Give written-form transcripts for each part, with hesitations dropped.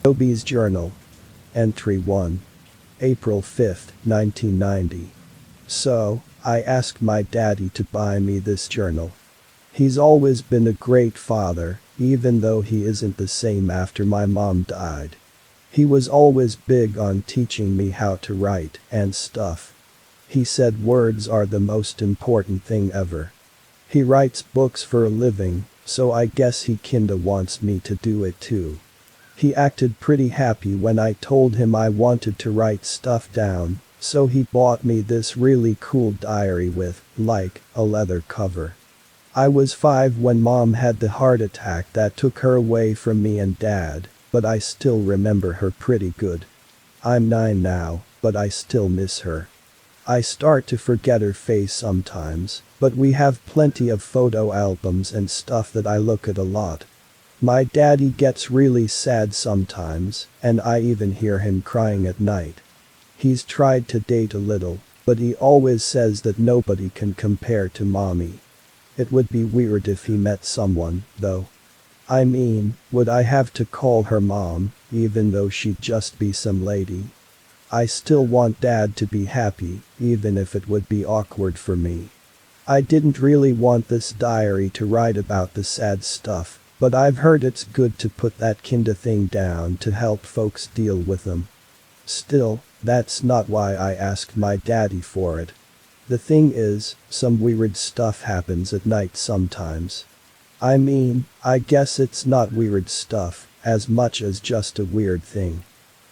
Toby's Journal. Entry 1. April 5, 1990. So, I asked my daddy to buy me this journal. He's always been a great father, even though he isn't the same after my mom died. He was always big on teaching me how to write and stuff. He said words are the most important thing ever. He writes books for a living, so I guess he kinda wants me to do it too. He acted pretty happy when I told him I wanted to write stuff down, so he bought me this really cool diary with, like, a leather cover. I was 5 when mom had the heart attack that took her away from me and dad, but I still remember her pretty good. I'm 9 now, but I still miss her. I start to forget her face sometimes, but we have plenty of photo albums and stuff that I look at a lot. My daddy gets really sad sometimes, and I even hear him crying at night. He's tried to date a little, but he always says that nobody can compare to mommy. It would be weird if he met someone, though. I mean, would I have to call her mom, even though she'd just be some lady? I still want dad to be happy, even if it would be awkward for me. I didn't really want this diary to write about the sad stuff, but I've heard it's good to put that kinda thing down to help folks deal with them. Still, that's not why I asked my daddy for it. The thing is, some weird stuff happens at night sometimes. I mean, I guess it's not weird stuff, as much as just a weird thing.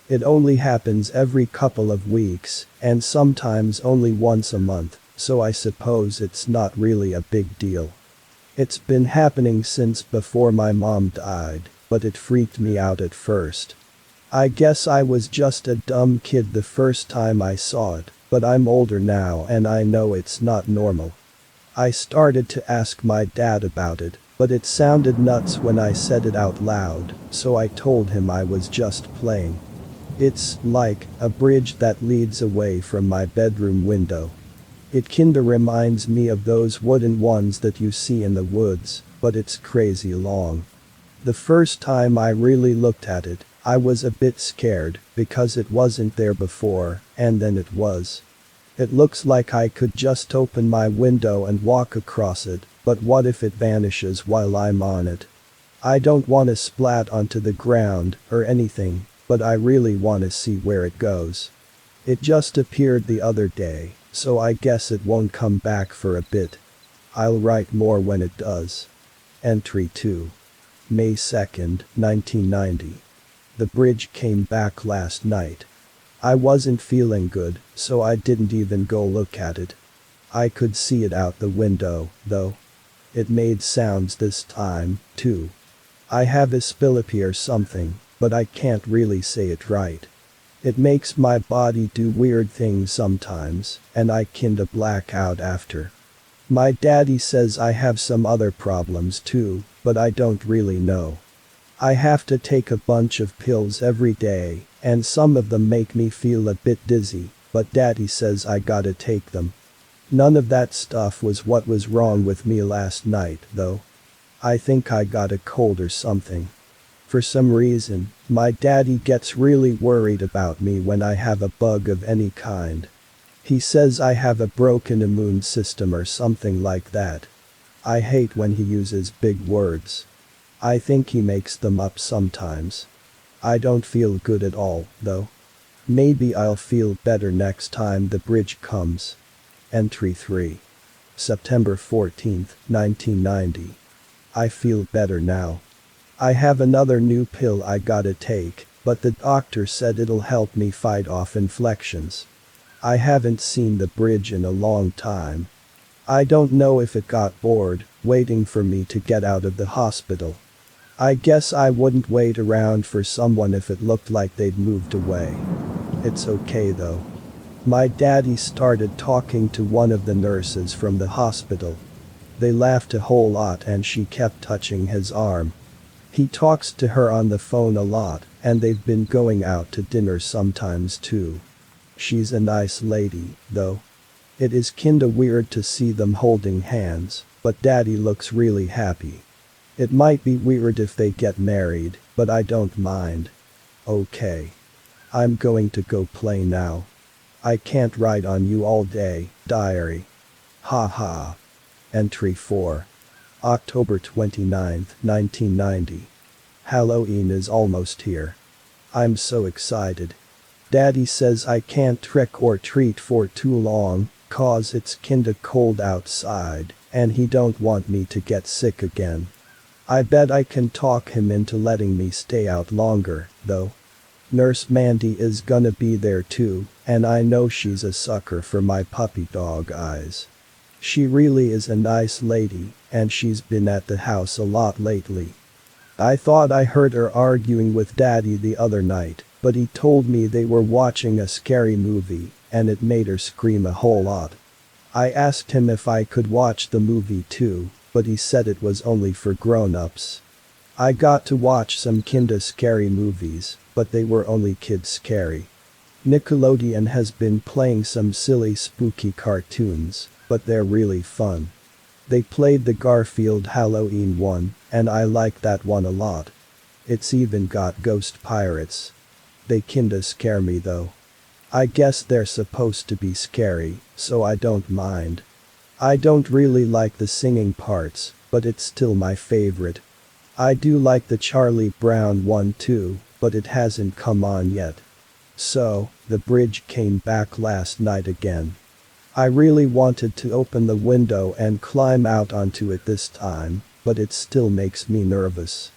It only happens every couple of weeks, and sometimes only once a month, so I suppose it's not really a big deal. It's been happening since before my mom died, but it freaked me out at first. I guess I was just a dumb kid the first time I saw it, but I'm older now and I know it's not normal. I started to ask my dad about it, but it sounded nuts when I said it out loud, so I told him I was just playing. It's like a bridge that leads away from my bedroom window. It kinda reminds me of those wooden ones that you see in the woods, but it's crazy long. The first time I really looked at it, I was a bit scared because it wasn't there before, and then it was. It looks like I could just open my window and walk across it, but what if it vanishes while I'm on it? I don't wanna splat onto the ground or anything, but I really wanna see where it goes. It just appeared the other day, so I guess it won't come back for a bit. I'll write more when it does. Entry 2. May 2nd, 1990. The bridge came back last night. I wasn't feeling good, so I didn't even go look at it. I could see it out the window, though. It made sounds this time, too. I have a spillipy or something, but I can't really say it right. It makes my body do weird things sometimes, and I kinda black out after. My daddy says I have some other problems too, but I don't really know. I have to take a bunch of pills every day, and some of them make me feel a bit dizzy, but daddy says I gotta take them. None of that stuff was what was wrong with me last night, though. I think I got a cold or something. For some reason, my daddy gets really worried about me when I have a bug of any kind. He says I have a broken immune system or something like that. I hate when he uses big words. I think he makes them up sometimes. I don't feel good at all, though. Maybe I'll feel better next time the bridge comes. Entry 3. September 14th, 1990. I feel better now. I have another new pill I gotta take, but the doctor said it'll help me fight off infections. I haven't seen the bridge in a long time. I don't know if it got bored, waiting for me to get out of the hospital. I guess I wouldn't wait around for someone if it looked like they'd moved away. It's okay though. My daddy started talking to one of the nurses from the hospital. They laughed a whole lot and she kept touching his arm. He talks to her on the phone a lot, and they've been going out to dinner sometimes too. She's a nice lady, though. It is kinda weird to see them holding hands, but daddy looks really happy. It might be weird if they get married, but I don't mind. Okay. I'm going to go play now. I can't write on you all day, diary. Ha ha. Entry 4. October 29th, 1990. Halloween is almost here. I'm so excited. Daddy says I can't trick or treat for too long, 'cause it's kinda cold outside, and he don't want me to get sick again. I bet I can talk him into letting me stay out longer, though. Nurse Mandy is gonna be there too, and I know she's a sucker for my puppy dog eyes. She really is a nice lady, and she's been at the house a lot lately. I thought I heard her arguing with Daddy the other night, but he told me they were watching a scary movie, and it made her scream a whole lot. I asked him if I could watch the movie too, but he said it was only for grown-ups. I got to watch some kinda scary movies, but they were only kids scary. Nickelodeon has been playing some silly spooky cartoons, but they're really fun. They played the Garfield Halloween one, and I like that one a lot. It's even got ghost pirates. They kinda scare me though. I guess they're supposed to be scary, so I don't mind. I don't really like the singing parts, but it's still my favorite. I do like the Charlie Brown one too, but it hasn't come on yet. So, The Bridge came back last night again. I really wanted to open the window and climb out onto it this time, but it still makes me nervous.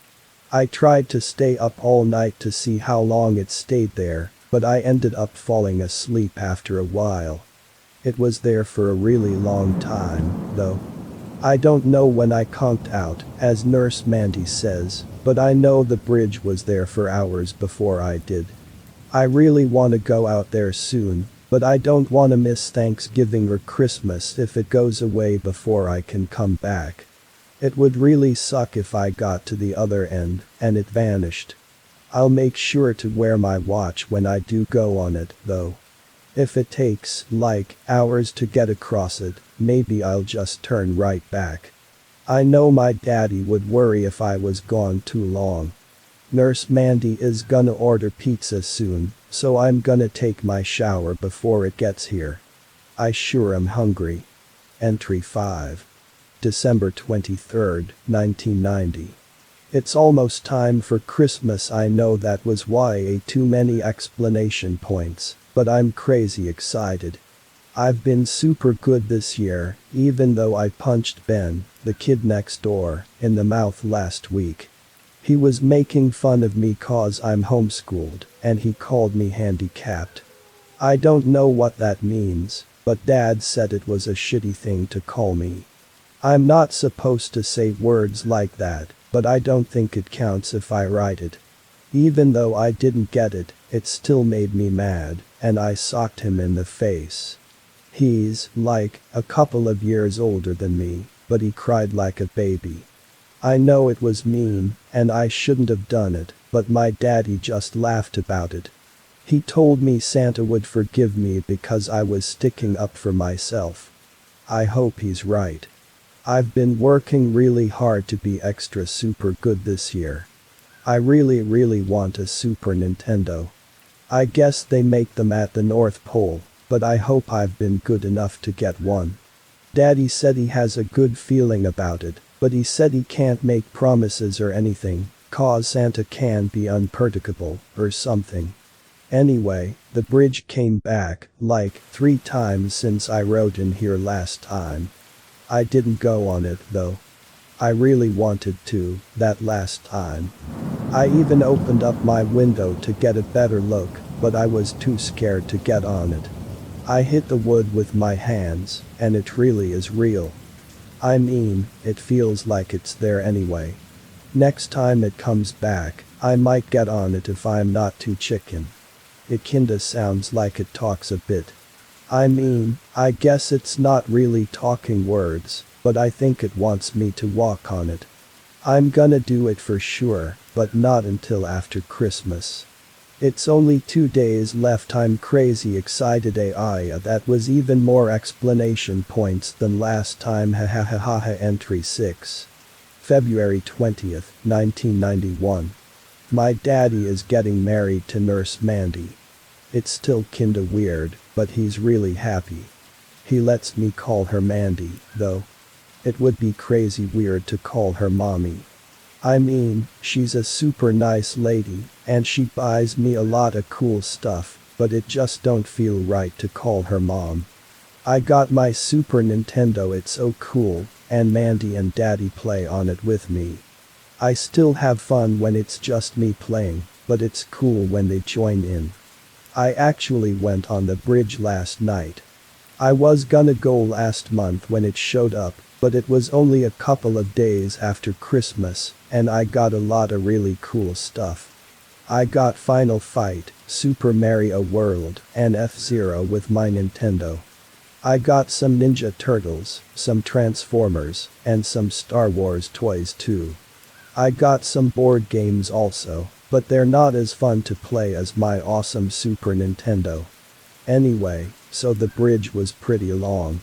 I tried to stay up all night to see how long it stayed there, but I ended up falling asleep after a while. It was there for a really long time, though. I don't know when I conked out, as Nurse Mandy says, but I know the bridge was there for hours before I did. I really want to go out there soon, but I don't want to miss Thanksgiving or Christmas if it goes away before I can come back. It would really suck if I got to the other end and it vanished. I'll make sure to wear my watch when I do go on it, though. If it takes, like, hours to get across it, maybe I'll just turn right back. I know my daddy would worry if I was gone too long. Nurse Mandy is gonna order pizza soon, so I'm gonna take my shower before it gets here. I sure am hungry. Entry 5. December 23rd, 1990. It's almost time for Christmas. I know that was way too many explanation points, but I'm crazy excited. I've been super good this year, even though I punched Ben, the kid next door, in the mouth last week. He was making fun of me 'cause I'm homeschooled, and he called me handicapped. I don't know what that means, but Dad said it was a shitty thing to call me. I'm not supposed to say words like that, but I don't think it counts if I write it. Even though I didn't get it, it still made me mad, and I socked him in the face. He's, like, a couple of years older than me, but he cried like a baby. I know it was mean, and I shouldn't have done it, but my daddy just laughed about it. He told me Santa would forgive me because I was sticking up for myself. I hope he's right. I've been working really hard to be extra super good this year. I really want a Super Nintendo. I guess they make them at the North Pole, but I hope I've been good enough to get one. Daddy said he has a good feeling about it, but he said he can't make promises or anything, 'cause Santa can be unpredictable, or something. Anyway, the bridge came back, like, 3 times since I wrote in here last time. I didn't go on it, though. I really wanted to, that last time. I even opened up my window to get a better look, but I was too scared to get on it. I hit the wood with my hands, and it really is real. I mean, it feels like it's there anyway. Next time it comes back, I might get on it if I'm not too chicken. It kinda sounds like it talks a bit. I mean, I guess it's not really talking words, but I think it wants me to walk on it. I'm gonna do it for sure, but not until after Christmas. It's only 2 days left. I'm crazy excited. That was even more explanation points than last time. Entry 6. February 20th, 1991. My daddy is getting married to Nurse Mandy. It's still kinda weird, but he's really happy. He lets me call her Mandy, though. It would be crazy weird to call her mommy. I mean, she's a super nice lady, and she buys me a lot of cool stuff, but it just don't feel right to call her mom. I got my Super Nintendo, it's so cool, and Mandy and Daddy play on it with me. I still have fun when it's just me playing, but it's cool when they join in. I actually went on the bridge last night. I was gonna go last month when it showed up, but it was only a couple of days after Christmas, and I got a lot of really cool stuff. I got Final Fight, Super Mario World, and F-Zero with my Nintendo. I got some Ninja Turtles, some Transformers, and some Star Wars toys too. I got some board games also, but they're not as fun to play as my awesome Super Nintendo. Anyway, so the bridge was pretty long.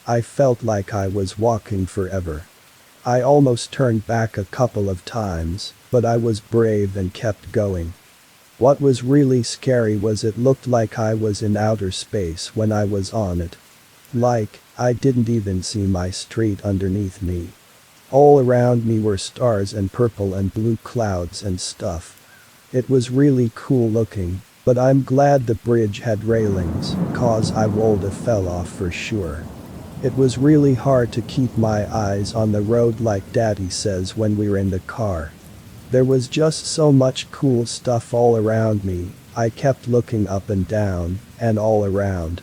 I felt like I was walking forever. I almost turned back a couple of times, but I was brave and kept going. What was really scary was it looked like I was in outer space when I was on it. Like, I didn't even see my street underneath me. All around me were stars and purple and blue clouds and stuff. It was really cool looking, but I'm glad the bridge had railings, cause I woulda fell off for sure. It was really hard to keep my eyes on the road like Daddy says when we're in the car. There was just so much cool stuff all around me, I kept looking up and down, and all around.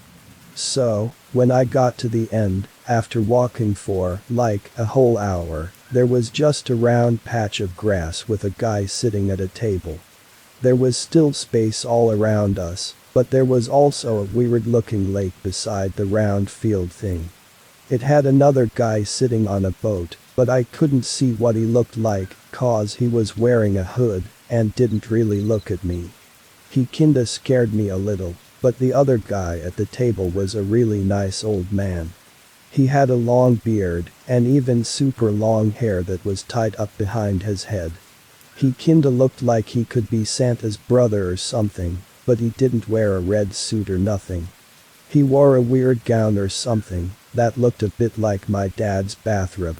So, when I got to the end, after walking for, like, a whole hour, there was just a round patch of grass with a guy sitting at a table. There was still space all around us, but there was also a weird-looking lake beside the round field thing. It had another guy sitting on a boat, but I couldn't see what he looked like, cause he was wearing a hood, and didn't really look at me. He kinda scared me a little, but the other guy at the table was a really nice old man. He had a long beard, and even super long hair that was tied up behind his head. He kinda looked like he could be Santa's brother or something, but he didn't wear a red suit or nothing. He wore a weird gown or something that looked a bit like my dad's bathrobe.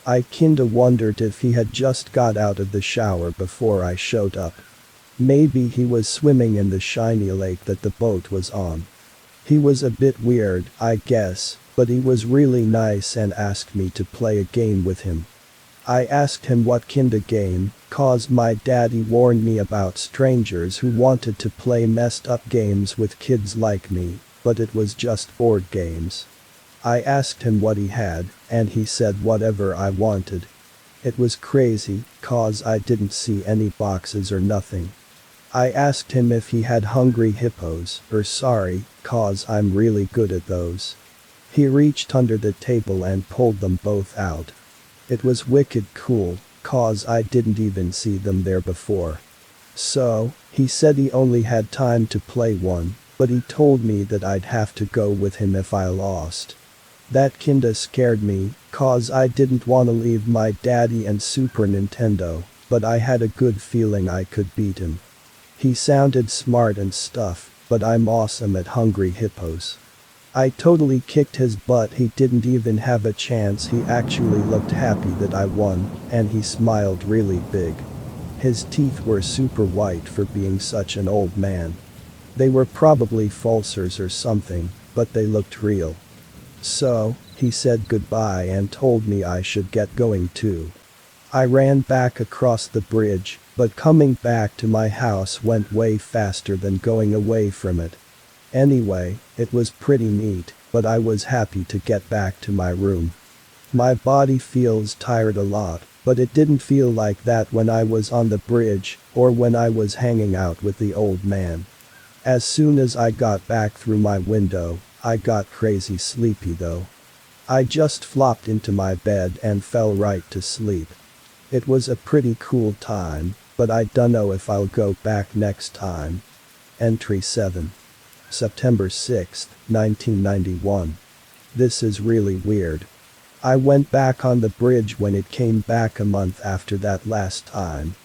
I kinda wondered if he had just got out of the shower before I showed up. Maybe he was swimming in the shiny lake that the boat was on. He was a bit weird, I guess, but he was really nice and asked me to play a game with him. I asked him what kinda game, cause my daddy warned me about strangers who wanted to play messed up games with kids like me, but it was just board games. I asked him what he had, and he said whatever I wanted. It was crazy, cause I didn't see any boxes or nothing. I asked him if he had hungry hippos, or sorry, cause I'm really good at those. He reached under the table and pulled them both out. It was wicked cool, cause I didn't even see them there before. So, he said he only had time to play one, but he told me that I'd have to go with him if I lost. That kinda scared me, cause I didn't wanna leave my daddy and Super Nintendo, but I had a good feeling I could beat him. He sounded smart and stuff, but I'm awesome at hungry hippos. I totally kicked his butt, he didn't even have a chance, he actually looked happy that I won, and he smiled really big. His teeth were super white for being such an old man. They were probably falsers or something, but they looked real. So, he said goodbye and told me I should get going too. I ran back across the bridge, but coming back to my house went way faster than going away from it. Anyway, it was pretty neat, but I was happy to get back to my room. My body feels tired a lot, but it didn't feel like that when I was on the bridge, or when I was hanging out with the old man. As soon as I got back through my window, I got crazy sleepy though. I just flopped into my bed and fell right to sleep. It was a pretty cool time, but I dunno if I'll go back next time. Entry 7. September 6, 1991. This is really weird. I went back on the bridge when it came back a month after that last time.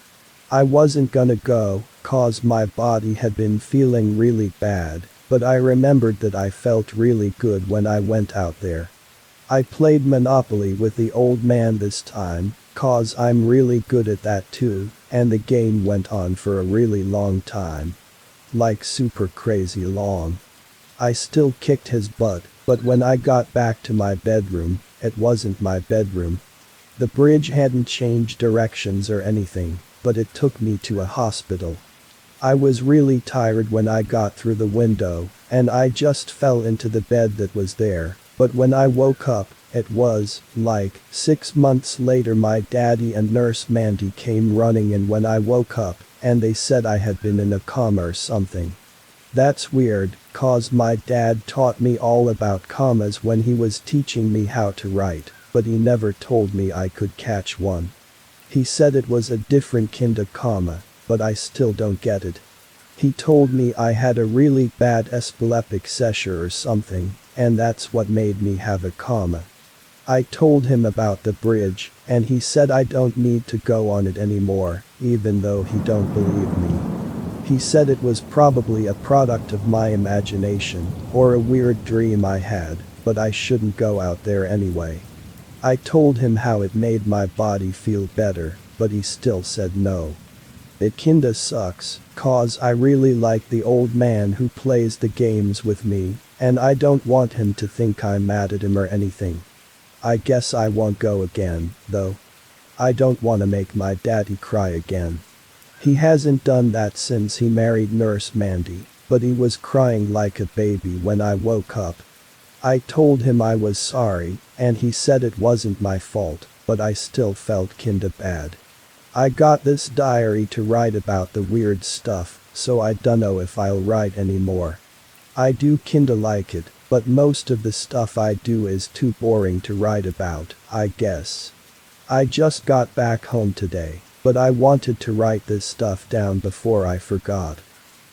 I wasn't gonna go, cause my body had been feeling really bad, but I remembered that I felt really good when I went out there. I played Monopoly with the old man this time, cause I'm really good at that too, and the game went on for a really long time. Like super crazy long. I still kicked his butt, but when I got back to my bedroom, it wasn't my bedroom. The bridge hadn't changed directions or anything, but it took me to a hospital. I was really tired when I got through the window, and I just fell into the bed that was there, but when I woke up, it was, like, 6 months later my daddy and Nurse Mandy came running in when I woke up, and they said I had been in a coma or something. That's weird, cause my dad taught me all about commas when he was teaching me how to write, but he never told me I could catch one. He said it was a different kind of comma, but I still don't get it. He told me I had a really bad epileptic seizure or something, and that's what made me have a coma. I told him about the bridge, and he said I don't need to go on it anymore, even though he don't believe me. He said it was probably a product of my imagination, or a weird dream I had, but I shouldn't go out there anyway. I told him how it made my body feel better, but he still said no. It kinda sucks, cause I really like the old man who plays the games with me, and I don't want him to think I'm mad at him or anything. I guess I won't go again, though. I don't wanna make my daddy cry again. He hasn't done that since he married Nurse Mandy, but he was crying like a baby when I woke up. I told him I was sorry, and he said it wasn't my fault, but I still felt kinda bad. I got this diary to write about the weird stuff, so I dunno if I'll write anymore. I do kinda like it, but most of the stuff I do is too boring to write about, I guess. I just got back home today, but I wanted to write this stuff down before I forgot.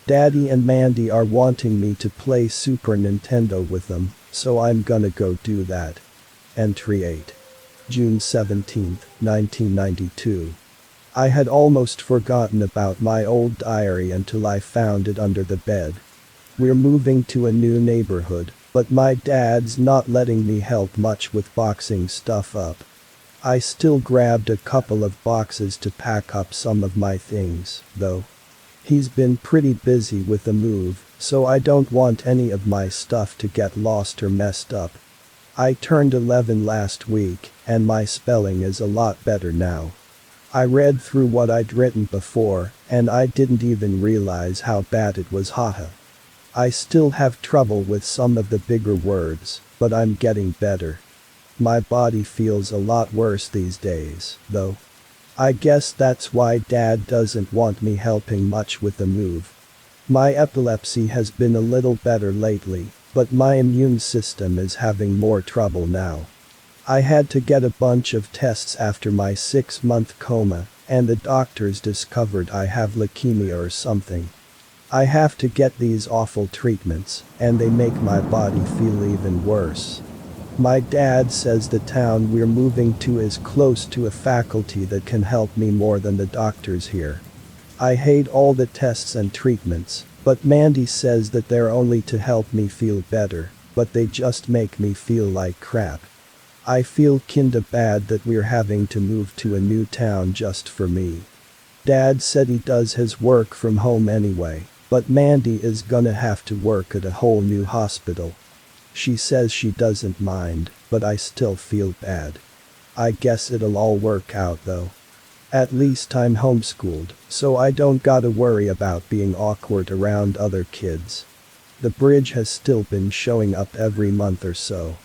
Daddy and Mandy are wanting me to play Super Nintendo with them, so I'm gonna go do that. Entry 8. June 17, 1992. I had almost forgotten about my old diary until I found it under the bed. We're moving to a new neighborhood, but my dad's not letting me help much with boxing stuff up. I still grabbed a couple of boxes to pack up some of my things, though. He's been pretty busy with the move, so I don't want any of my stuff to get lost or messed up. I turned 11 last week, and my spelling is a lot better now. I read through what I'd written before, and I didn't even realize how bad it was, haha. I still have trouble with some of the bigger words, but I'm getting better. My body feels a lot worse these days, though. I guess that's why Dad doesn't want me helping much with the move. My epilepsy has been a little better lately, but my immune system is having more trouble now. I had to get a bunch of tests after my 6-month coma, and the doctors discovered I have leukemia or something. I have to get these awful treatments, and they make my body feel even worse. My dad says the town we're moving to is close to a faculty that can help me more than the doctors here. I hate all the tests and treatments, but Mandy says that they're only to help me feel better, but they just make me feel like crap. I feel kinda bad that we're having to move to a new town just for me. Dad said he does his work from home anyway, but Mandy is gonna have to work at a whole new hospital. She says she doesn't mind, but I still feel bad. I guess it'll all work out though. At least I'm homeschooled, so I don't gotta worry about being awkward around other kids. The bridge has still been showing up every month or so.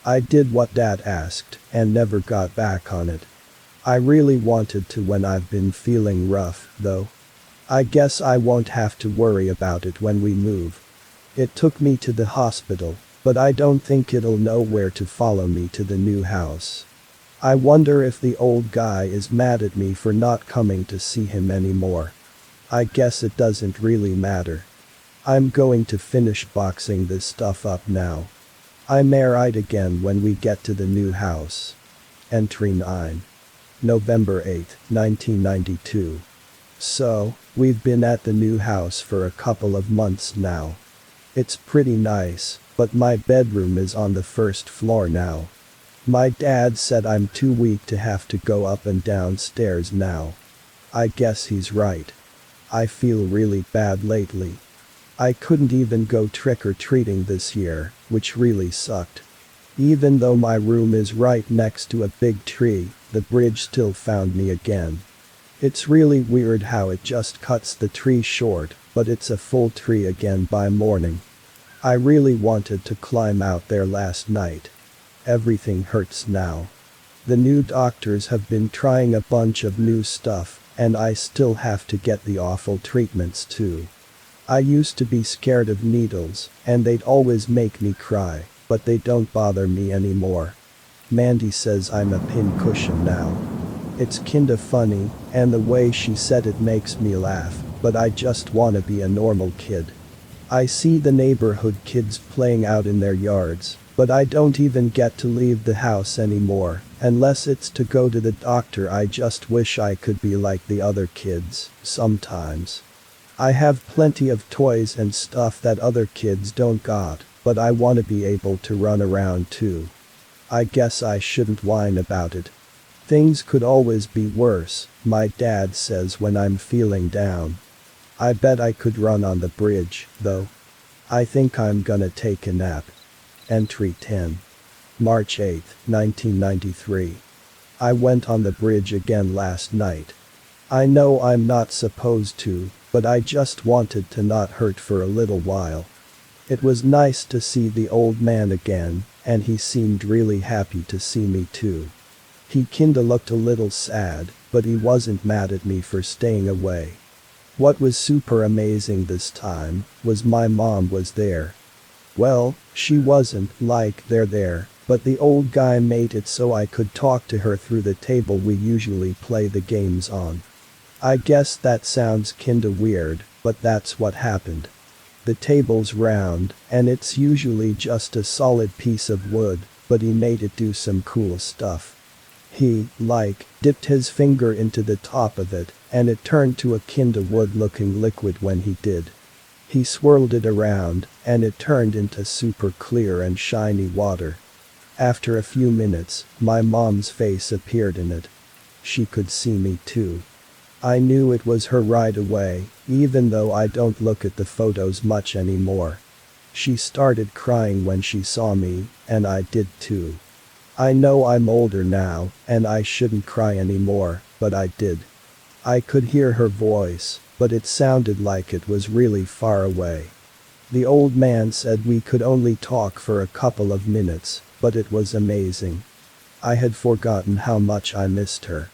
I did what Dad asked, and never got back on it. I really wanted to when I've been feeling rough, though. I guess I won't have to worry about it when we move. It took me to the hospital, but I don't think it'll know where to follow me to the new house. I wonder if the old guy is mad at me for not coming to see him anymore. I guess it doesn't really matter. I'm going to finish boxing this stuff up now. I may write again when we get to the new house. Entry 9. November 8, 1992. So, we've been at the new house for a couple of months now. It's pretty nice, but my bedroom is on the first floor now. My dad said I'm too weak to have to go up and down stairs now. I guess he's right. I feel really bad lately. I couldn't even go trick-or-treating this year, which really sucked. Even though my room is right next to a big tree, the bridge still found me again. It's really weird how it just cuts the tree short, but it's a full tree again by morning. I really wanted to climb out there last night. Everything hurts now. The new doctors have been trying a bunch of new stuff, and I still have to get the awful treatments too. I used to be scared of needles, and they'd always make me cry, but they don't bother me anymore. Mandy says I'm a pincushion now. It's kinda funny, and the way she said it makes me laugh, but I just wanna be a normal kid. I see the neighborhood kids playing out in their yards, but I don't even get to leave the house anymore, unless it's to go to the doctor. I just wish I could be like the other kids, sometimes. I have plenty of toys and stuff that other kids don't got, but I wanna be able to run around too. I guess I shouldn't whine about it. Things could always be worse, my dad says when I'm feeling down. I bet I could run on the bridge, though. I think I'm gonna take a nap. Entry 10. March 8, 1993. I went on the bridge again last night. I know I'm not supposed to, but I just wanted to not hurt for a little while. It was nice to see the old man again, and he seemed really happy to see me too. He kinda looked a little sad, but he wasn't mad at me for staying away. What was super amazing this time was my mom was there. Well, she wasn't like there, but the old guy made it so I could talk to her through the table we usually play the games on. I guess that sounds kinda weird, but that's what happened. The table's round, and it's usually just a solid piece of wood, but he made it do some cool stuff. He, dipped his finger into the top of it, and it turned to a kinda wood-looking liquid when he did. He swirled it around, and it turned into super clear and shiny water. After a few minutes, my mom's face appeared in it. She could see me too. I knew it was her right away, even though I don't look at the photos much anymore. She started crying when she saw me, and I did too. I know I'm older now, and I shouldn't cry anymore, but I did. I could hear her voice, but it sounded like it was really far away. The old man said we could only talk for a couple of minutes, but it was amazing. I had forgotten how much I missed her.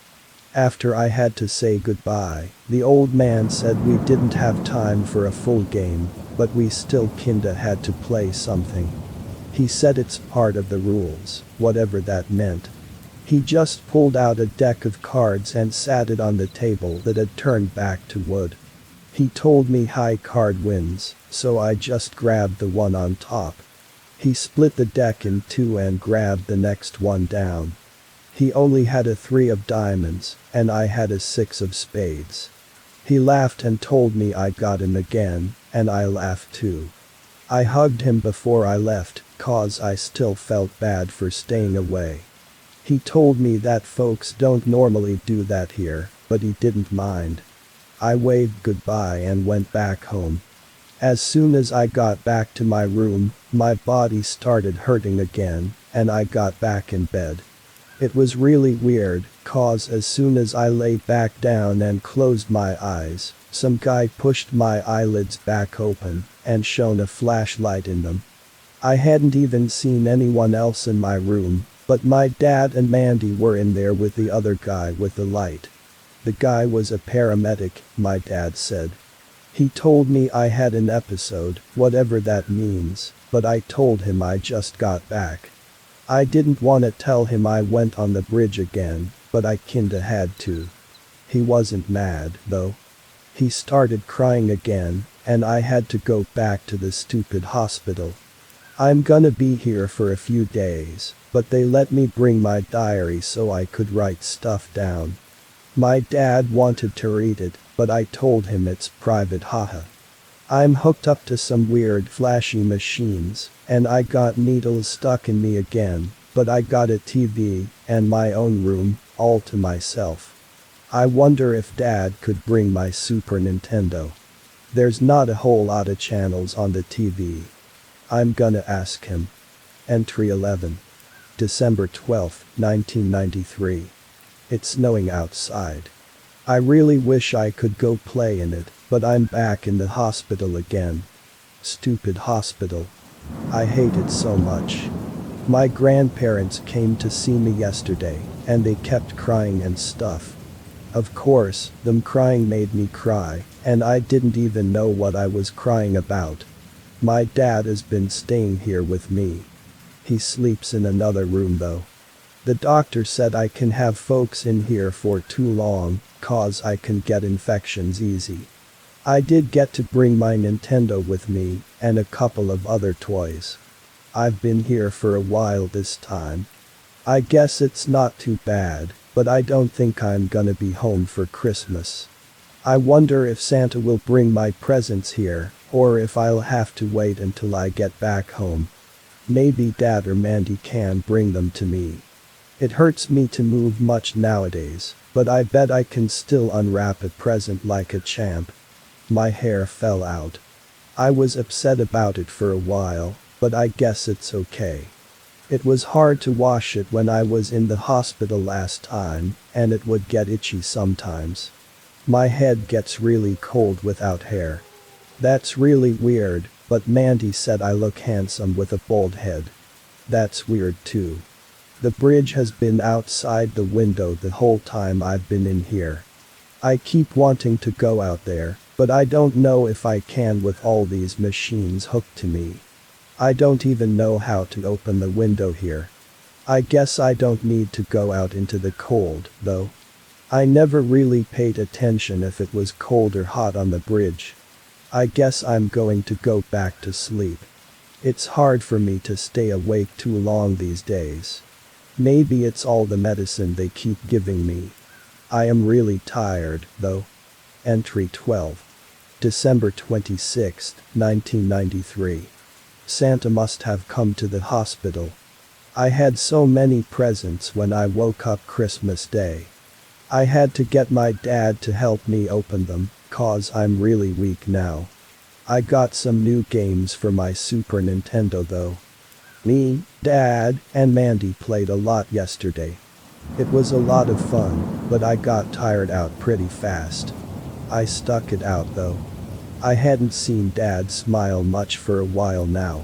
After I had to say goodbye, the old man said we didn't have time for a full game, but we still kinda had to play something. He said it's part of the rules, whatever that meant. He just pulled out a deck of cards and sat it on the table that had turned back to wood. He told me high card wins, so I just grabbed the one on top. He split the deck in two and grabbed the next one down. He only had a 3 of diamonds, and I had a 6 of spades. He laughed and told me I got him again, and I laughed too. I hugged him before I left, cause I still felt bad for staying away. He told me that folks don't normally do that here, but he didn't mind. I waved goodbye and went back home. As soon as I got back to my room, my body started hurting again, and I got back in bed. It was really weird, cause as soon as I lay back down and closed my eyes, some guy pushed my eyelids back open and shone a flashlight in them. I hadn't even seen anyone else in my room, but my dad and Mandy were in there with the other guy with the light. The guy was a paramedic, my dad said. He told me I had an episode, whatever that means, but I told him I just got back. I didn't want to tell him I went on the bridge again, but I kinda had to. He wasn't mad, though. He started crying again, and I had to go back to the stupid hospital. I'm gonna be here for a few days, but they let me bring my diary so I could write stuff down. My dad wanted to read it, but I told him it's private, haha. I'm hooked up to some weird flashy machines, and I got needles stuck in me again, but I got a TV and my own room, all to myself. I wonder if Dad could bring my Super Nintendo. There's not a whole lot of channels on the TV. I'm gonna ask him. Entry 11. December 12, 1993. It's snowing outside. I really wish I could go play in it, but I'm back in the hospital again. Stupid hospital. I hate it so much. My grandparents came to see me yesterday, and they kept crying and stuff. Of course, them crying made me cry, and I didn't even know what I was crying about. My dad has been staying here with me. He sleeps in another room though. The doctor said I can have folks in here for too long, cause I can get infections easy. I did get to bring my Nintendo with me, and a couple of other toys. I've been here for a while this time. I guess it's not too bad, but I don't think I'm gonna be home for Christmas. I wonder if Santa will bring my presents here, or if I'll have to wait until I get back home. Maybe Dad or Mandy can bring them to me. It hurts me to move much nowadays, but I bet I can still unwrap a present like a champ. My hair fell out. I was upset about it for a while, but I guess it's okay. It was hard to wash it when I was in the hospital last time, and it would get itchy sometimes. My head gets really cold without hair. That's really weird, but Mandy said I look handsome with a bald head. That's weird too. The bridge has been outside the window the whole time I've been in here. I keep wanting to go out there, but I don't know if I can with all these machines hooked to me. I don't even know how to open the window here. I guess I don't need to go out into the cold, though. I never really paid attention if it was cold or hot on the bridge. I guess I'm going to go back to sleep. It's hard for me to stay awake too long these days. Maybe it's all the medicine they keep giving me. I am really tired, though. Entry 12. December 26, 1993. Santa must have come to the hospital. I had so many presents when I woke up Christmas Day. I had to get my dad to help me open them, cause I'm really weak now. I got some new games for my Super Nintendo though. Me, Dad, and Mandy played a lot yesterday. It was a lot of fun, but I got tired out pretty fast. I stuck it out though. I hadn't seen Dad smile much for a while now.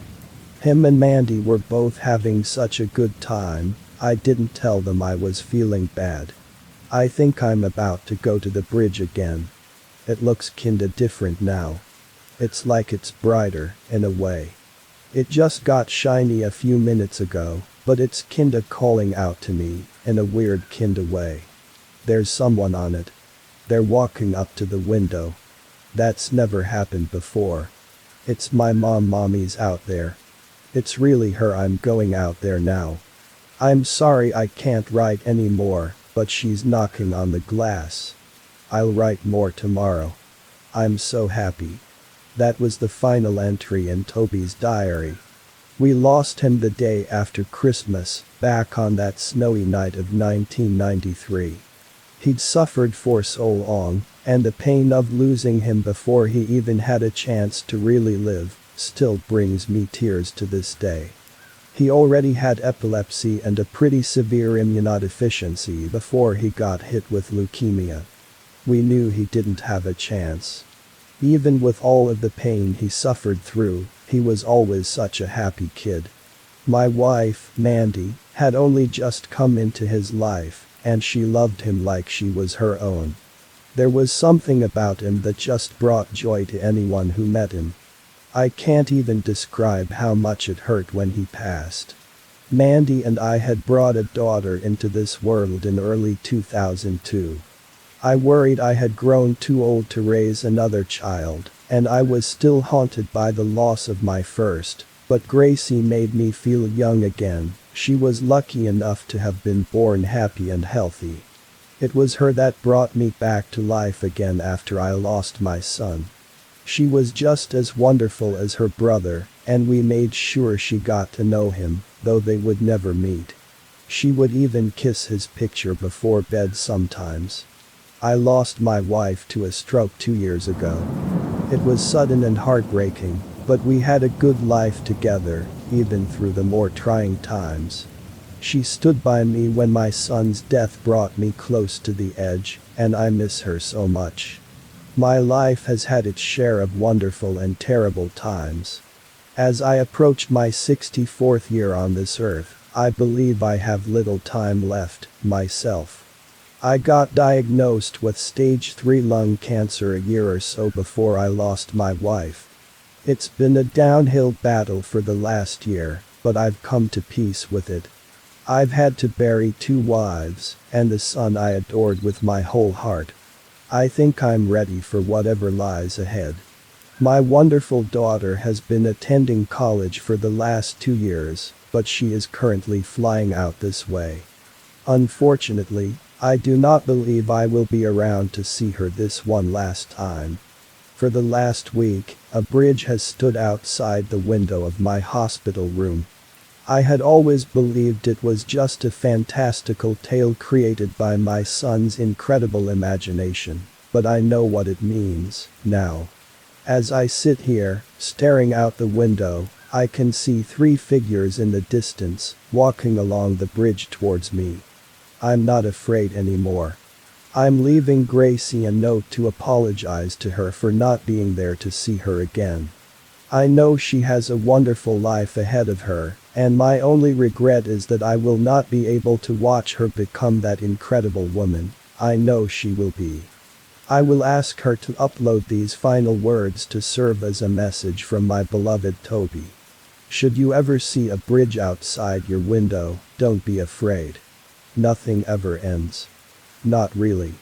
Him and Mandy were both having such a good time, I didn't tell them I was feeling bad. I think I'm about to go to the bridge again. It looks kinda different now. It's like it's brighter, in a way. It just got shiny a few minutes ago, but it's kinda calling out to me, in a weird kinda way. There's someone on it. They're walking up to the window. That's never happened before. It's my mommy's out there. It's really her. I'm going out there now. I'm sorry I can't write anymore, but she's knocking on the glass. I'll write more tomorrow. I'm so happy. That was the final entry in Toby's diary. We lost him the day after Christmas, back on that snowy night of 1993. He'd suffered for so long, and the pain of losing him before he even had a chance to really live still brings me tears to this day. He already had epilepsy and a pretty severe immunodeficiency before he got hit with leukemia. We knew he didn't have a chance. Even with all of the pain he suffered through, he was always such a happy kid. My wife, Mandy, had only just come into his life, and she loved him like she was her own. There was something about him that just brought joy to anyone who met him. I can't even describe how much it hurt when he passed. Mandy and I had brought a daughter into this world in early 2002. I worried I had grown too old to raise another child, and I was still haunted by the loss of my first, but Gracie made me feel young again. She was lucky enough to have been born happy and healthy. It was her that brought me back to life again after I lost my son. She was just as wonderful as her brother, and we made sure she got to know him, though they would never meet. She would even kiss his picture before bed sometimes. I lost my wife to a stroke 2 years ago. It was sudden and heartbreaking, but we had a good life together, even through the more trying times. She stood by me when my son's death brought me close to the edge, and I miss her so much. My life has had its share of wonderful and terrible times. As I approach my 64th year on this earth, I believe I have little time left, myself. I got diagnosed with stage 3 lung cancer a year or so before I lost my wife. It's been a downhill battle for the last year, but I've come to peace with it. I've had to bury 2 wives, and the son I adored with my whole heart. I think I'm ready for whatever lies ahead. My wonderful daughter has been attending college for the last 2 years, but she is currently flying out this way. Unfortunately, I do not believe I will be around to see her this one last time. For the last week, a bridge has stood outside the window of my hospital room. I had always believed it was just a fantastical tale created by my son's incredible imagination, but I know what it means, now. As I sit here, staring out the window, I can see 3 figures in the distance, walking along the bridge towards me. I'm not afraid anymore. I'm leaving Gracie a note to apologize to her for not being there to see her again. I know she has a wonderful life ahead of her, and my only regret is that I will not be able to watch her become that incredible woman I know she will be. I will ask her to upload these final words to serve as a message from my beloved Toby. Should you ever see a bridge outside your window, don't be afraid. Nothing ever ends. Not really.